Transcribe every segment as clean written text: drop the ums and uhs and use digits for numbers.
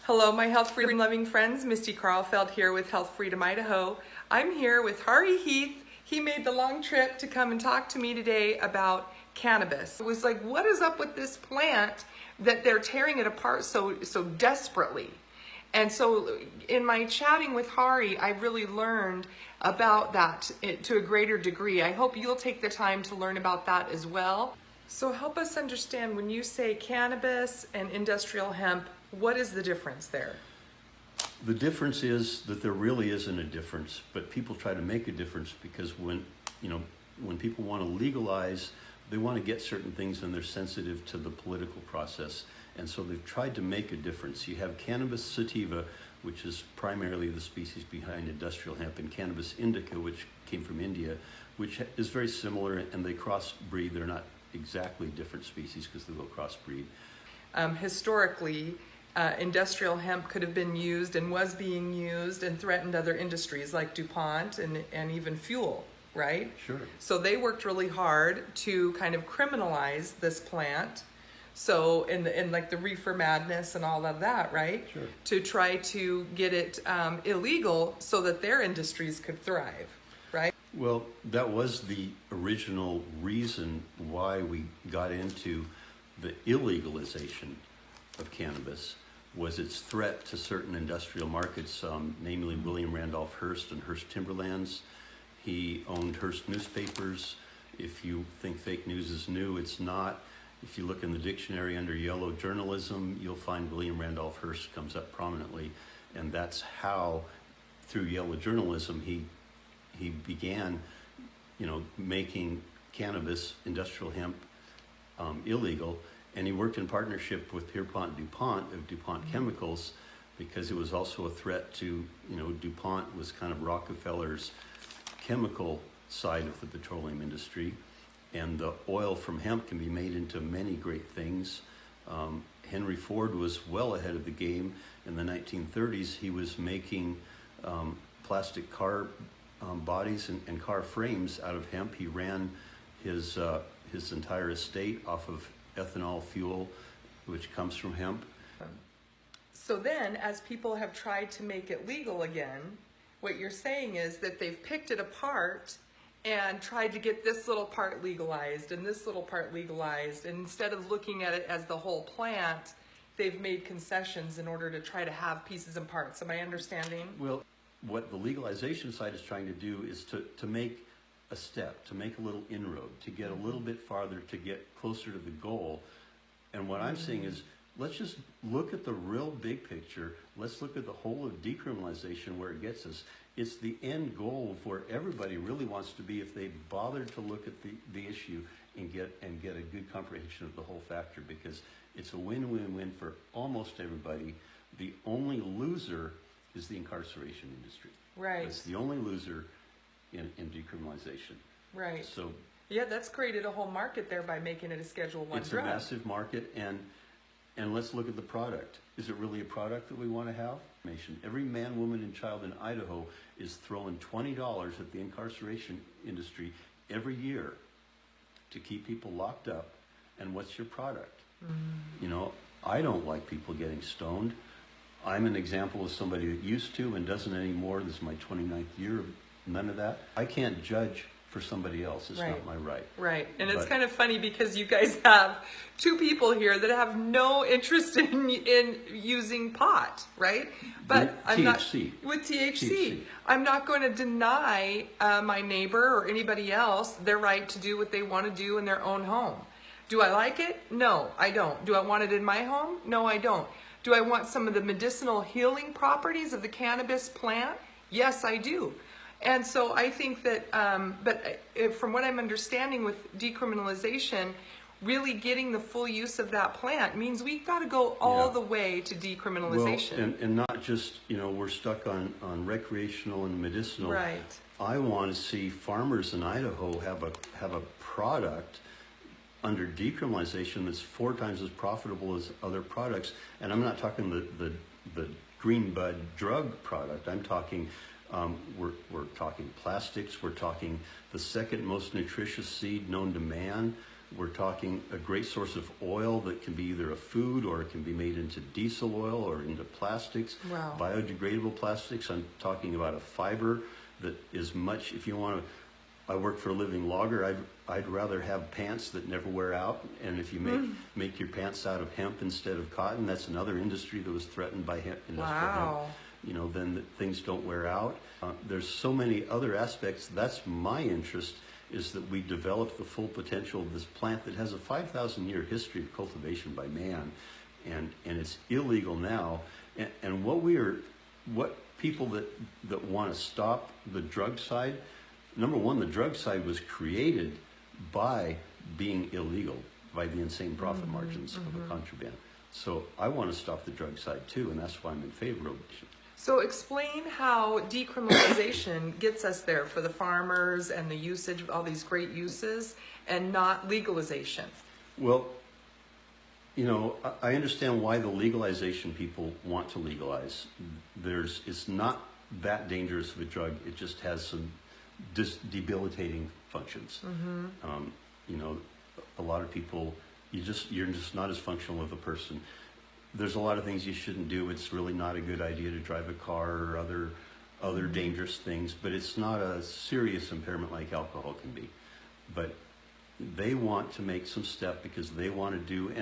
Hello, my health freedom loving friends. Miste Karlfeldt here with Health Freedom Idaho. I'm here with Hari Heath. He made the long trip to come and talk to me today about cannabis. It was like, what is up with this plant that they're tearing it apart so desperately? And so in my chatting with Hari, I really learned about that to a greater degree. I hope you'll take the time to learn about that as well. So help us understand, when you say cannabis and industrial hemp, what is the difference there? The difference is that there really isn't a difference, but people try to make a difference because when people want to legalize, they want to get certain things and they're sensitive to the political process. And so they've tried to make a difference. You have cannabis sativa, which is primarily the species behind industrial hemp, and cannabis indica, which came from India, which is very similar, and they crossbreed. They're not exactly different species because they will crossbreed. Historically, industrial hemp could have been used and was being used and threatened other industries like DuPont and even fuel, right? Sure. So they worked really hard to kind of criminalize this plant. So in like the reefer madness and all of that, right? Sure. To try to get it illegal so that their industries could thrive, right? Well, that was the original reason why we got into the illegalization of cannabis, was its threat to certain industrial markets, namely William Randolph Hearst and Hearst Timberlands. He owned Hearst newspapers. If you think fake news is new, it's not. If you look in the dictionary under yellow journalism, you'll find William Randolph Hearst comes up prominently, and that's how, through yellow journalism, he began, making cannabis, industrial hemp, illegal. And he worked in partnership with Pierpont DuPont of DuPont Chemicals, because it was also a threat to, DuPont was kind of Rockefeller's chemical side of the petroleum industry. And the oil from hemp can be made into many great things. Henry Ford was well ahead of the game. In the 1930s, he was making plastic car bodies and car frames out of hemp. He ran his entire estate off of ethanol fuel, which comes from hemp. So then, as people have tried to make it legal again, what you're saying is that they've picked it apart and tried to get this little part legalized and this little part legalized, and instead of looking at it as the whole plant, they've made concessions in order to try to have pieces and parts. Am I understanding? Well, what the legalization side is trying to do is to make a step, to make a little inroad, to get a little bit farther, to get closer to the goal. And what I'm saying is, let's just look at the real big picture. Let's look at the whole of decriminalization, where it gets us. It's the end goal of where everybody really wants to be if they bother to look at the issue and get a good comprehension of the whole factor, because it's a win-win-win for almost everybody. The only loser is the incarceration industry. Right. It's the only loser in decriminalization. Right. So yeah, that's created a whole market there by making it a Schedule I it's drug. a massive market, and let's look at the product. Is it really a product that we want to have? Every man, woman, and child in Idaho is throwing $20 at the incarceration industry every year to keep people locked up. And what's your product? I don't like people getting stoned. I'm an example of somebody that used to and doesn't anymore. This is my 29th year of none of that. I can't judge for somebody else. It's not my right. Right. And it's kind of funny because you guys have two people here that have no interest in using pot, right? But I'm THC. not with THC. I'm not going to deny my neighbor or anybody else their right to do what they want to do in their own home. Do I like it? No, I don't. Do I want it in my home? No, I don't. Do I want some of the medicinal healing properties of the cannabis plant? Yes, I do. And so I think that, from what I'm understanding with decriminalization, really getting the full use of that plant means we've got to go all the way to decriminalization. Well, and not just, we're stuck on recreational and medicinal. Right. I want to see farmers in Idaho have a product under decriminalization that's 4 times as profitable as other products. And I'm not talking the green bud drug product. I'm talking we're talking plastics. We're talking the second most nutritious seed known to man, We're talking a great source of oil that can be either a food or it can be made into diesel oil or into plastics, Wow. biodegradable plastics. I'm talking about a fiber that is much, if you want to, I work for a living logger. I'd rather have pants that never wear out. And if you make your pants out of hemp instead of cotton, that's another industry that was threatened by industrial Wow. hemp. Then things don't wear out. There's so many other aspects. That's my interest, is that we develop the full potential of this plant that has a 5,000-year history of cultivation by man, and it's illegal now. And what people that want to stop the drug side, number one, the drug side was created by being illegal, by the insane profit margins of a contraband. So I want to stop the drug side too, and that's why I'm in favor of it. So explain how decriminalization gets us there for the farmers and the usage of all these great uses, and not legalization. Well, I understand why the legalization people want to legalize. It's not that dangerous of a drug. It just has some debilitating functions. A lot of people, you're just not as functional of a person. There's a lot of things you shouldn't do. It's really not a good idea to drive a car or other dangerous things, but it's not a serious impairment like alcohol can be. But they want to make some step because they want to do,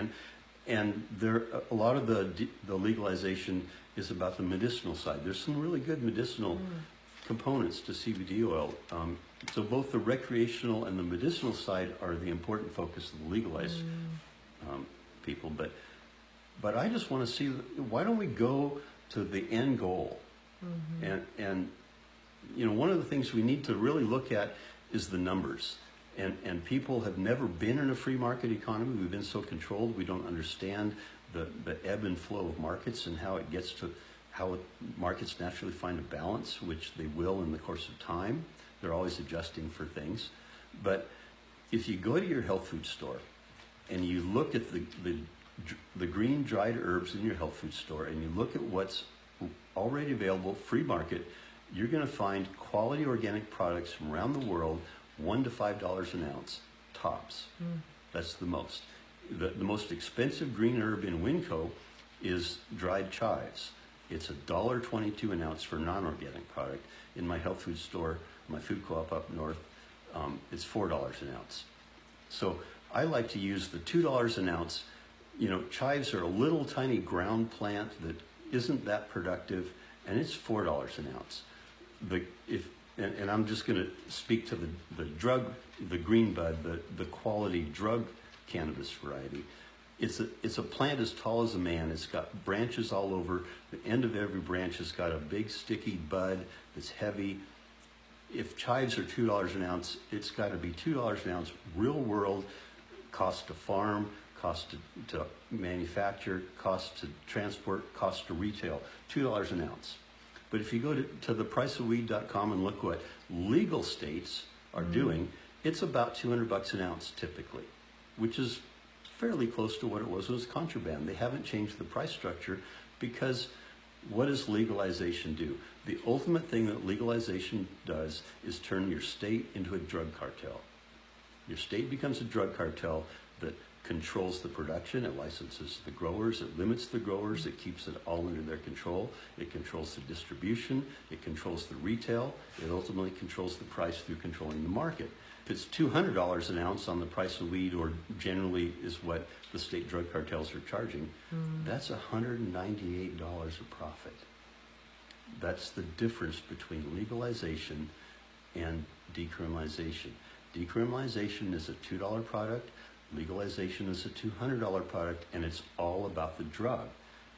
and there a lot of the legalization is about the medicinal side. There's some really good medicinal components to CBD oil. So both the recreational and the medicinal side are the important focus of the legalized people. But I just want to see, why don't we go to the end goal? And one of the things we need to really look at is the numbers. And people have never been in a free market economy. We've been so controlled. We don't understand the ebb and flow of markets and how markets naturally find a balance, which they will in the course of time. They're always adjusting for things. But if you go to your health food store and you look at the green dried herbs in your health food store and you look at what's already available, free market, you're going to find quality organic products from around the world, $1 to $5 an ounce, tops. That's the most. The most expensive green herb in Winco is dried chives. It's $1.22 an ounce for a non-organic product. In my health food store, my food co-op up north, it's $4 an ounce. So I like to use the $2 an ounce. Chives are a little tiny ground plant that isn't that productive, and it's $4 an ounce. And I'm just going to speak to the green bud, the quality drug cannabis variety. It's a plant as tall as a man. It's got branches all over. The end of every branch has got a big sticky bud that's heavy. If chives are $2 an ounce, it's got to be $2 an ounce real world, cost to farm, cost to manufacture, cost to transport, cost to retail, $2 an ounce. But if you go to thepriceofweed.com and look what legal states are doing, it's about $200 an ounce typically, which is fairly close to what it was contraband. They haven't changed the price structure because what does legalization do? The ultimate thing that legalization does is turn your state into a drug cartel. Your state becomes a drug cartel that controls the production, it licenses the growers, it limits the growers, it keeps it all under their control, it controls the distribution, it controls the retail, it ultimately controls the price through controlling the market. If it's $200 an ounce on the price of weed, or generally is what the state drug cartels are charging, that's $198 of profit. That's the difference between legalization and decriminalization. Decriminalization is a $2 product, legalization is a $200 product, and it's all about the drug.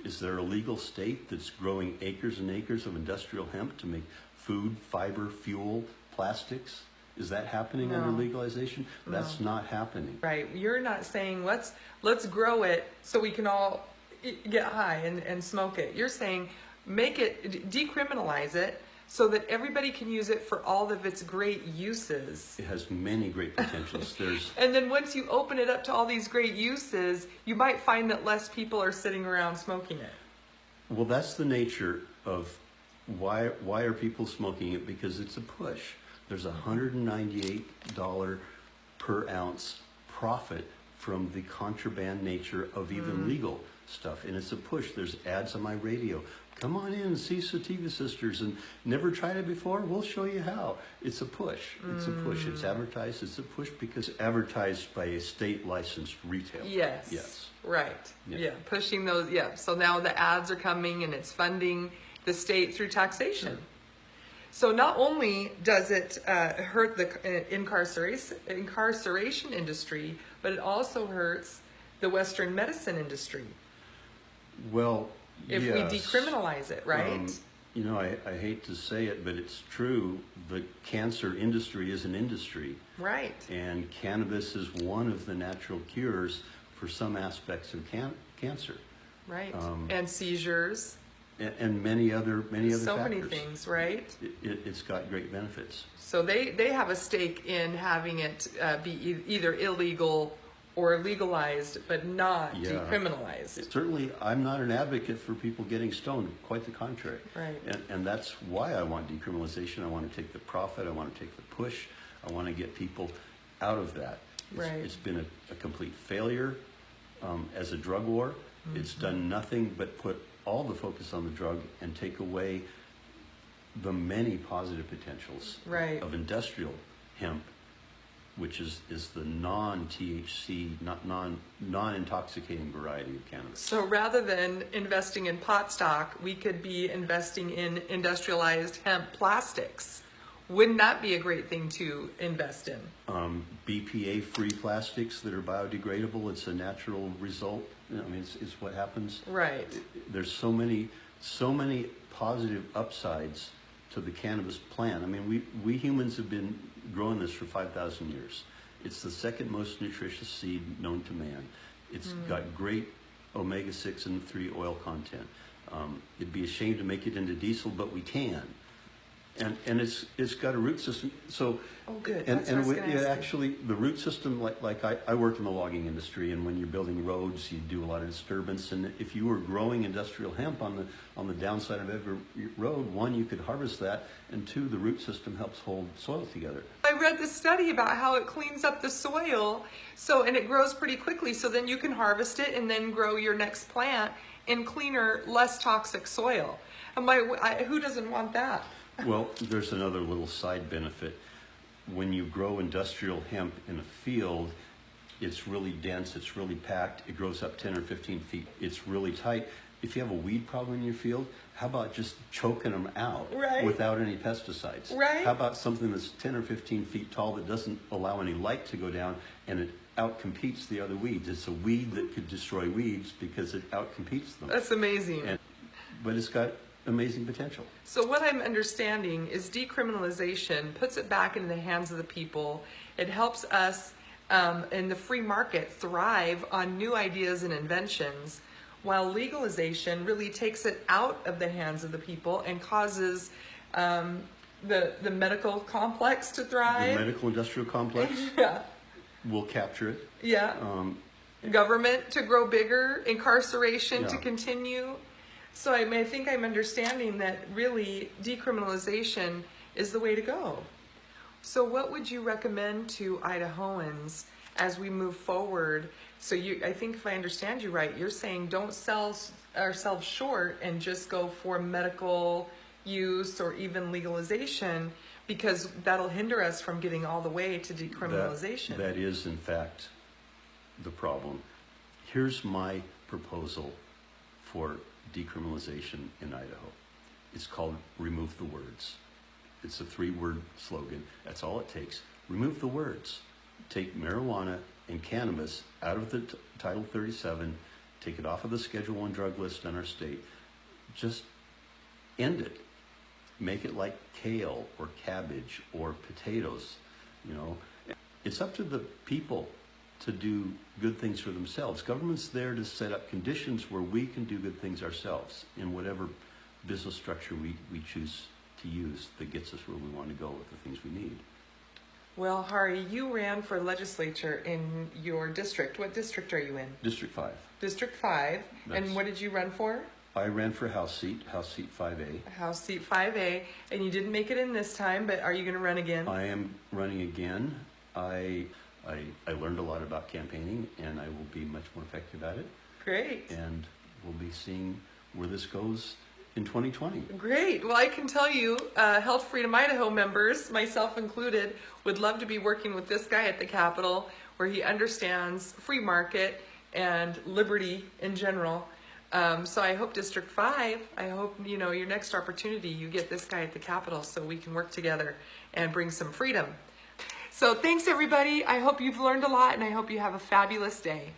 Is there a legal state that's growing acres and acres of industrial hemp to make food, fiber, fuel, plastics? Is that happening under legalization? That's not happening. Right. You're not saying let's grow it so we can all get high and smoke it. You're saying decriminalize it so that everybody can use it for all of its great uses. It has many great potentials. And then once you open it up to all these great uses, you might find that less people are sitting around smoking it. Well, that's the nature of why are people smoking it? Because it's a push. There's $198 per ounce profit from the contraband nature of even legal stuff. And it's a push. There's ads on my radio. Come on in and see Sativa Sisters, and never tried it before? We'll show you how. It's a push. It's a push. It's advertised. It's a push because advertised by a state licensed retailer. Yes. Yes. Right. Yeah. Yeah. Pushing those. Yeah. So now the ads are coming and it's funding the state through taxation. Sure. So not only does it hurt the incarceration industry, but it also hurts the Western medicine industry. Well, If yes. we decriminalize it, right? You know, I hate to say it, but it's true. The cancer industry is an industry. Right. And cannabis is one of the natural cures for some aspects of cancer. Right. And seizures. And many other So factors. many things, right? It's got great benefits. So they have a stake in having it be either illegal or legalized, but not Yeah. decriminalized. Certainly, I'm not an advocate for people getting stoned. Quite the contrary. Right. And that's why I want decriminalization. I want to take the profit. I want to take the push. I want to get people out of that. Right. It's been a complete failure as a drug war. It's done nothing but put all the focus on the drug and take away the many positive potentials Right. of industrial hemp, which is the non-THC, non-intoxicating variety of cannabis. So rather than investing in pot stock, we could be investing in industrialized hemp plastics. Wouldn't that be a great thing to invest in? BPA-free plastics that are biodegradable, it's a natural result. I mean, it's what happens. Right. There's so many positive upsides to the cannabis plant. I mean, we humans have been growing this for 5,000 years. It's the second most nutritious seed known to man. It's got great omega-6 and 3 oil content. It'd be a shame to make it into diesel, but we can. And it's got a root system. So, Oh, good. And That's what I was gonna ask you. actually, the root system, like I work in the logging industry, and when you're building roads, you do a lot of disturbance. And if you were growing industrial hemp on the downside of every road, one, you could harvest that, and two, the root system helps hold soil together. I read the study about how it cleans up the soil, and it grows pretty quickly. So then you can harvest it and then grow your next plant in cleaner, less toxic soil. I'm like, who doesn't want that? Well, there's another little side benefit. When you grow industrial hemp in a field, it's really dense, it's really packed, it grows up 10 or 15 feet, it's really tight. If you have a weed problem in your field, how about just choking them out Right. without any pesticides? Right. How about something that's 10 or 15 feet tall that doesn't allow any light to go down, and it outcompetes the other weeds? It's a weed that could destroy weeds because it outcompetes them. That's amazing. But it's got amazing potential. So what I'm understanding is decriminalization puts it back into the hands of the people. It helps us in the free market thrive on new ideas and inventions, while legalization really takes it out of the hands of the people and causes the medical complex to thrive. The medical industrial complex Yeah. will capture it. Yeah. Government to grow bigger, incarceration to Yeah. continue. So I think I'm understanding that really decriminalization is the way to go. So what would you recommend to Idahoans as we move forward? So I think if I understand you right, you're saying don't sell ourselves short and just go for medical use or even legalization, because that'll hinder us from getting all the way to decriminalization. That is, in fact, the problem. Here's my proposal for decriminalization in Idaho. It's called Remove the Words. It's a 3-word slogan. That's all it takes. Remove the words. Take marijuana and cannabis out of the Title 37. Take it off of the Schedule I drug list in our state. Just end it. Make it like kale or cabbage or potatoes. You know, it's up to the people to do good things for themselves. Government's there to set up conditions where we can do good things ourselves in whatever business structure we choose to use that gets us where we want to go with the things we need. Well, Hari, you ran for legislature in your district. What district are you in? District 5. District 5. And what did you run for? I ran for House seat 5A. House seat 5A. And you didn't make it in this time, but are you going to run again? I am running again. I I learned a lot about campaigning, and I will be much more effective at it. Great. And we'll be seeing where this goes in 2020. Great. Well, I can tell you, Health Freedom Idaho members, myself included, would love to be working with this guy at the Capitol, where he understands free market and liberty in general. So I hope District 5, I hope, you know, your next opportunity, you get this guy at the Capitol so we can work together and bring some freedom. So thanks, everybody. I hope you've learned a lot, and I hope you have a fabulous day.